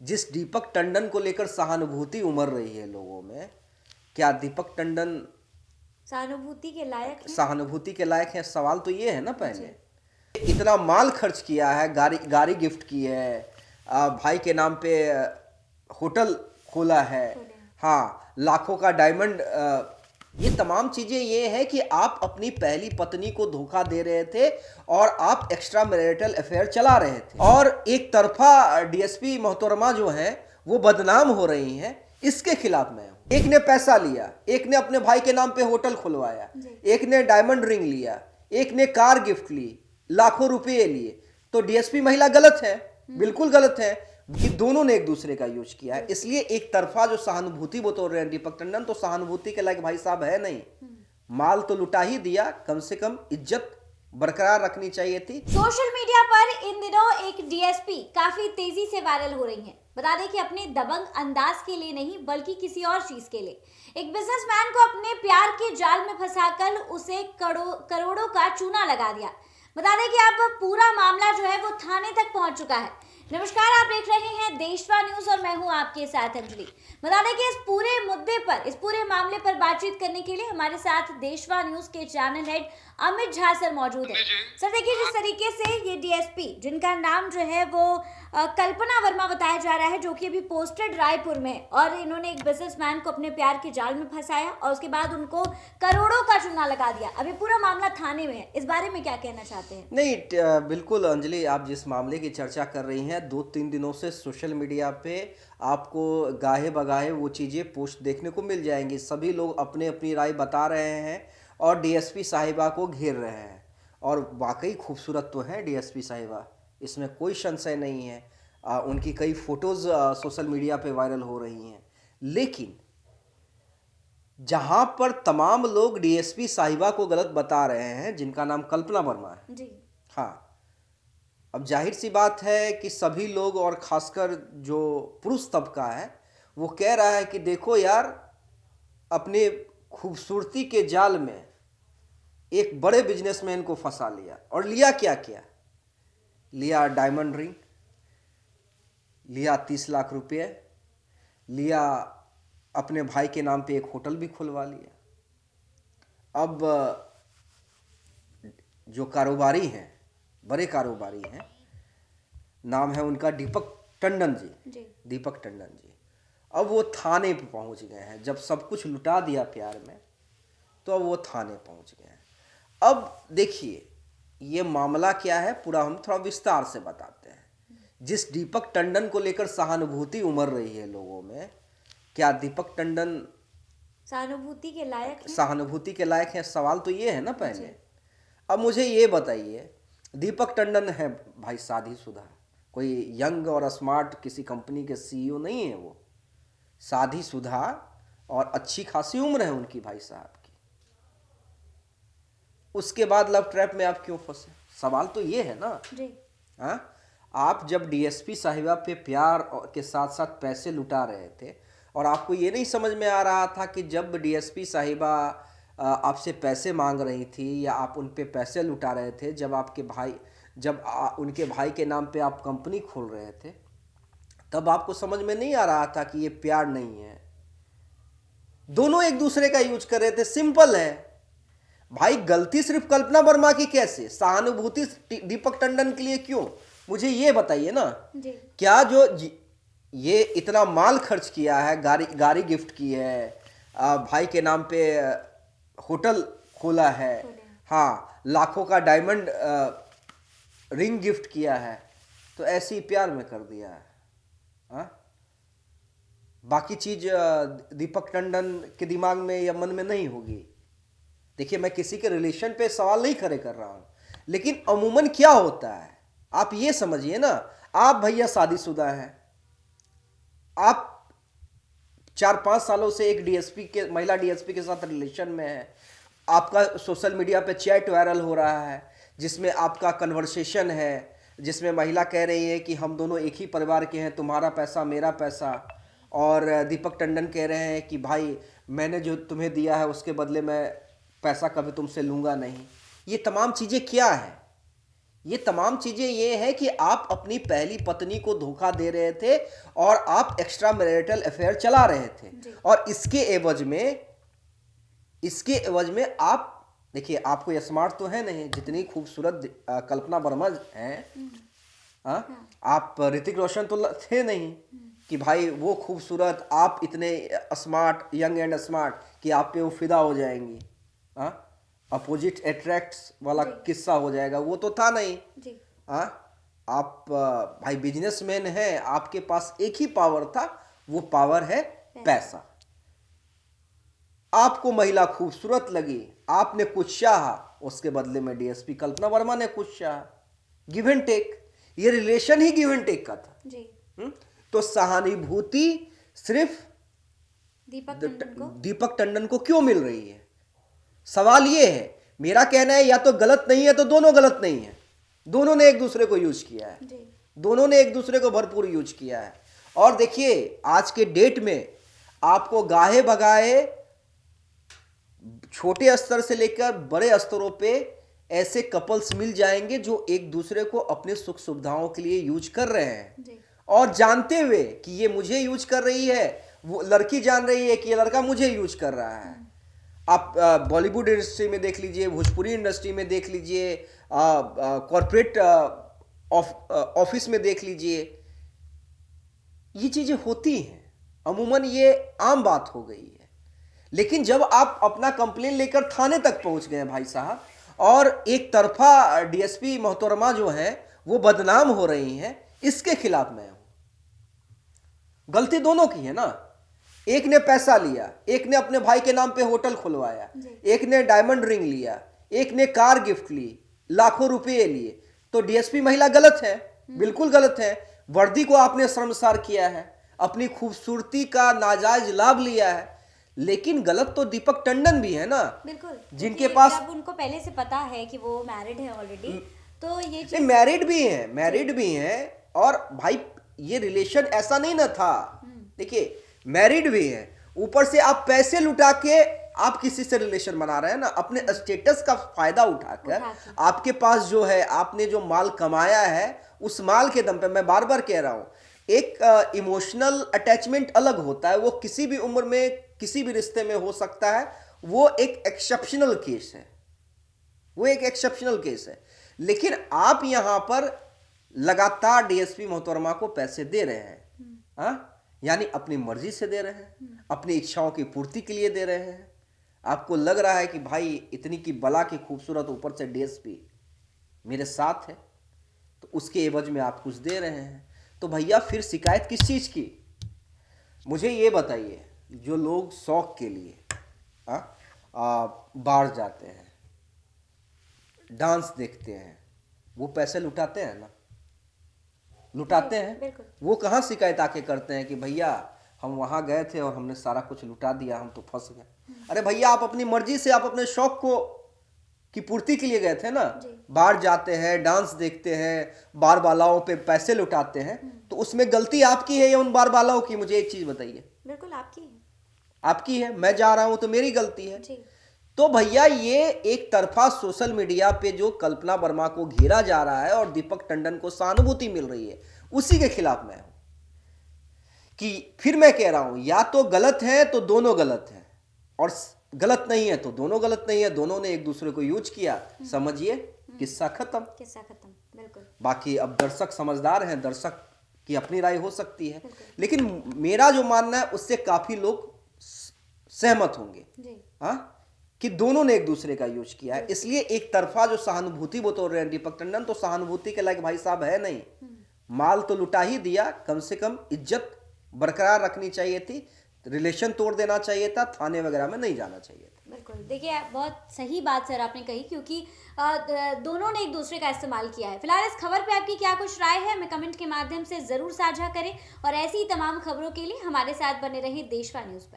जिस दीपक टंडन को लेकर सहानुभूति उमड़ रही है लोगों में, क्या दीपक टंडन सहानुभूति के लायक है? सवाल तो ये है ना। पहले इतना माल खर्च किया है, गाड़ी गिफ्ट की है, भाई के नाम पे होटल खोला है, हाँ, लाखों का डायमंड, ये तमाम चीजें ये है कि आप अपनी पहली पत्नी को धोखा दे रहे थे और आप एक्स्ट्रा मैरिटल अफेयर चला रहे थे, और एक तरफा डीएसपी मोहतरमा जो है वो बदनाम हो रही हैं। इसके खिलाफ मैं हूं। एक ने पैसा लिया, एक ने अपने भाई के नाम पे होटल खुलवाया, एक ने डायमंड रिंग लिया, एक ने कार गिफ्ट ली, लाखों रुपए लिए, तो डीएसपी महिला गलत है, बिल्कुल गलत है कि दोनों ने एक दूसरे का यूज किया है। इसलिए एक तरफा जो सहानुभूति बतौर रहे हैं दीपक टंडन, तो सहानुभूति के लायक भाई साहब है नहीं। माल तो लुटा ही दिया, कम से कम इज्जत बरकरार रखनी चाहिए थी। सोशल मीडिया पर इन दिनों एक डीएसपी काफी तेजी से वायरल हो रही हैं। बता दें कि अपने दबंग अंदाज के लिए नहीं बल्कि किसी और चीज के लिए एक बिजनेसमैन को अपने प्यार के जाल में फंसाकर उसे करोड़ों का चूना लगा दिया। बता दें कि अब पूरा मामला जो है वो थाने तक पहुंच चुका है। नमस्कार, आप देख रहे हैं देशवा न्यूज और मैं हूं आपके साथ अंजलि। बता दें कि इस पूरे मुद्दे पर, इस पूरे मामले पर बातचीत करने के लिए हमारे साथ देशवा न्यूज के channel head Amit Jha sir मौजूद है। सर देखिए, जिस तरीके से ये डीएसपी, जिनका नाम जो है वो कल्पना वर्मा बताया जा रहा है, जो कि अभी पोस्टेड रायपुर में, और इन्होंने एक बिजनेसमैन को अपने प्यार के जाल में फंसाया और उसके बाद उनको करोड़ों का चूना लगा दिया। अभी पूरा मामला थाने में है, इस बारे में क्या कहना चाहते हैं? नहीं, बिल्कुल अंजलि, आप जिस मामले की चर्चा कर रही हैं, 2-3 दिनों से सोशल मीडिया पे आपको गाहे बगाहे वो चीज़ें पोस्ट देखने को मिल जाएंगी। सभी लोग अपने अपनी राय बता रहे हैं और डीएसपी साहिबा को घेर रहे हैं, और वाकई खूबसूरत तो है डीएसपी साहिबा, इसमें कोई संशय नहीं है। उनकी कई फोटोज़ सोशल मीडिया पे वायरल हो रही हैं, लेकिन जहां पर तमाम लोग डीएसपी साहिबा को गलत बता रहे हैं, जिनका नाम कल्पना वर्मा है जी, हाँ, अब जाहिर सी बात है कि सभी लोग और खासकर जो पुरुष तबका है वो कह रहा है कि देखो यार, अपने खूबसूरती के जाल में एक बड़े बिजनेसमैन को फंसा लिया। और लिया क्या क्या? लिया डायमंड रिंग, लिया 30 लाख रुपए, लिया अपने भाई के नाम पे एक होटल भी खुलवा लिया। अब जो कारोबारी हैं, बड़े कारोबारी हैं, नाम है उनका दीपक टंडन जी, दीपक टंडन जी, अब वो थाने पे पहुंच गए हैं। जब सब कुछ लुटा दिया प्यार में, तो अब वो थाने पहुंच गए हैं। अब देखिए ये मामला क्या है, पूरा हम थोड़ा विस्तार से बताते हैं। जिस दीपक टंडन को लेकर सहानुभूति उमड़ रही है लोगों में, क्या दीपक टंडन सहानुभूति के लायक है? सवाल तो ये है ना। पहले अब मुझे ये बताइए, दीपक टंडन है भाई शादीशुदा, कोई यंग और स्मार्ट किसी कंपनी के सीईओ नहीं है, वो शादीशुदा और अच्छी खासी उम्र है उनकी भाई साहब की। उसके बाद लव ट्रैप में आप क्यों फंसे? सवाल तो ये है ना जी। हाँ, आप जब डीएसपी साहिबा पे प्यार के साथ साथ पैसे लुटा रहे थे, और आपको ये नहीं समझ में आ रहा था कि जब डीएसपी साहिबा आपसे पैसे मांग रही थी या आप उन पे पैसे लुटा रहे थे, जब उनके भाई के नाम पे आप कंपनी खोल रहे थे, तब आपको समझ में नहीं आ रहा था कि ये प्यार नहीं है। दोनों एक दूसरे का यूज कर रहे थे। सिंपल है भाई, गलती सिर्फ कल्पना वर्मा की कैसे, सहानुभूति दीपक टंडन के लिए क्यों? मुझे ये बताइए ना जी। क्या जो ये इतना माल खर्च किया है, गाड़ी गिफ्ट की है, भाई के नाम पे होटल खोला है, हाँ, लाखों का डायमंड रिंग गिफ्ट किया है, तो ऐसे ही प्यार में कर दिया है हाँ? बाकी चीज दीपक टंडन के दिमाग में या मन में नहीं होगी। देखिए, मैं किसी के रिलेशन पे सवाल नहीं खड़े कर रहा हूं, लेकिन अमूमन क्या होता है आप ये समझिए ना। आप भैया शादीशुदा हैं, आप 4-5 सालों से एक महिला डीएसपी के साथ रिलेशन में है, आपका सोशल मीडिया पे चैट वायरल हो रहा है जिसमें आपका कन्वर्सेशन है, जिसमें महिला कह रही है कि हम दोनों एक ही परिवार के हैं, तुम्हारा पैसा मेरा पैसा, और दीपक टंडन कह रहे हैं कि भाई मैंने जो तुम्हें दिया है उसके बदले मैं पैसा कभी तुमसे लूँगा नहीं। ये तमाम चीज़ें क्या है? ये तमाम चीजें ये है कि आप अपनी पहली पत्नी को धोखा दे रहे थे और आप एक्स्ट्रा मैरिटल अफेयर चला रहे थे जी। और इसके एवज में आप देखिए, आपको स्मार्ट तो है नहीं, जितनी खूबसूरत कल्पना वर्मा हैं, हाँ, आप ऋतिक रोशन तो थे नहीं कि भाई वो खूबसूरत, आप इतने स्मार्ट, यंग एंड स्मार्ट कि आप पे वो फिदा हो जाएंगी, हाँ, अपोजिट अट्रैक्ट्स वाला किस्सा हो जाएगा, वो तो था नहीं। जी। हाँ, आप भाई बिजनेसमैन हैं, आपके पास एक ही पावर था, वो पावर है पैसा। आपको महिला खूबसूरत लगी, आपने कुछ चाहा, उसके बदले में डीएसपी कल्पना वर्मा ने कुछ चाहा, गिव एंड टेक, ये रिलेशन ही गिव एंड टेक का था। जी। तो सहानुभूति सिर्फ दीपक टंडन को क्यों मिल रही है? सवाल ये है, मेरा कहना है या तो गलत नहीं है तो दोनों गलत नहीं है, दोनों ने एक दूसरे को यूज किया है, दोनों ने एक दूसरे को भरपूर यूज किया है। और देखिए, आज के डेट में आपको गाहे भगाए छोटे स्तर से लेकर बड़े स्तरों पे ऐसे कपल्स मिल जाएंगे जो एक दूसरे को अपने सुख सुविधाओं के लिए यूज कर रहे हैं और जानते हुए कि ये मुझे यूज कर रही है, वो लड़की जान रही है कि ये लड़का मुझे यूज कर रहा है। आप बॉलीवुड इंडस्ट्री में देख लीजिए, भोजपुरी इंडस्ट्री में देख लीजिए, कॉरपोरेट ऑफिस में देख लीजिए, ये चीजें होती हैं, अमूमन ये आम बात हो गई है। लेकिन जब आप अपना कंप्लेन लेकर थाने तक पहुंच गए भाई साहब, और एक तरफा डीएसपी मोहतरमा जो है वो बदनाम हो रही हैं, इसके खिलाफ मैं हूं। गलती दोनों की है ना, एक ने पैसा लिया, एक ने अपने भाई के नाम पे होटल खुलवाया, एक ने डायमंड रिंग लिया, एक ने कार गिफ्ट ली, लाखों रुपए लिए, तो डीएसपी महिला गलत है, बिल्कुल गलत है। वर्दी को आपने शर्मसार किया है, अपनी खूबसूरती का नाजायज लाभ लिया है, लेकिन गलत तो दीपक टंडन भी है ना, बिल्कुल, जिनके पास जब उनको पहले से पता है कि वो मैरिड है ऑलरेडी, तो ये चीज मैरिड भी हैं और भाई ये रिलेशन ऐसा नहीं ना था। देखिए, मैरिड भी है, ऊपर से आप पैसे लुटा के आप किसी से रिलेशन बना रहे हैं ना, अपने स्टेटस का फायदा उठाकर आपके पास जो है, आपने जो माल कमाया है, उस माल के दम पे, मैं बार बार कह रहा हूं, एक इमोशनल अटैचमेंट अलग होता है, वो किसी भी उम्र में किसी भी रिश्ते में हो सकता है, वो एक एक्सेप्शनल केस है, वो एक एक्सेप्शनल केस है। लेकिन आप यहां पर लगातार डीएसपी मोहतरमा को पैसे दे रहे हैं, हाँ, यानी अपनी मर्जी से दे रहे हैं, अपनी इच्छाओं की पूर्ति के लिए दे रहे हैं। आपको लग रहा है कि भाई इतनी की बला की खूबसूरत, ऊपर से डीएसपी मेरे साथ है, तो उसके एवज में आप कुछ दे रहे हैं, तो भैया फिर शिकायत किस चीज की? मुझे ये बताइए, जो लोग शौक के लिए बाहर जाते हैं, डांस देखते हैं, वो पैसे लुटाते हैं ना, लुटाते हैं। वो कहाँ शिकायत आके करते हैं कि भैया हम वहां गए थे और हमने सारा कुछ लुटा दिया, हम तो फंस गए। अरे भैया, आप अपनी मर्जी से, आप अपने शौक को की पूर्ति के लिए गए थे ना, बाहर जाते हैं, डांस देखते हैं, बार बालाओं पे पैसे लुटाते हैं, तो उसमें गलती आपकी है या उन बार बालाओं की? मुझे एक चीज बताइए। बिल्कुल आपकी है, आपकी है। मैं जा रहा हूं तो मेरी गलती है। तो भैया, ये एक तरफा सोशल मीडिया पे जो कल्पना वर्मा को घेरा जा रहा है और दीपक टंडन को सहानुभूति मिल रही है, उसी के खिलाफ मैं हूं। कि फिर मैं कह रहा हूं, या तो गलत है तो दोनों गलत है, और गलत नहीं है तो दोनों गलत नहीं है, दोनों ने एक दूसरे को यूज किया, समझिए किस्सा खत्म। बिल्कुल। बाकी अब दर्शक समझदार हैं, दर्शक की अपनी राय हो सकती है, लेकिन मेरा जो मानना है उससे काफी लोग सहमत होंगे, हाँ, कि दोनों ने एक दूसरे का यूज किया है। इसलिए एक तरफा जो सहानुभूति बतौर रहे हैं दीपक टंडन, तो सहानुभूति के लायक भाई साहब है नहीं। माल तो लुटा ही दिया, कम से कम इज्जत बरकरार रखनी चाहिए थी, रिलेशन तोड़ देना चाहिए था, थाने वगैरह में नहीं जाना चाहिए था। बिल्कुल, देखिए बहुत सही बात सर आपने कही, क्योंकि दोनों ने एक दूसरे का इस्तेमाल किया है। फिलहाल इस खबर पे आपकी क्या कुछ राय है, हमें कमेंट के माध्यम से जरूर साझा करें, और ऐसी ही तमाम खबरों के लिए हमारे साथ बने रहिए देशवा न्यूज पर।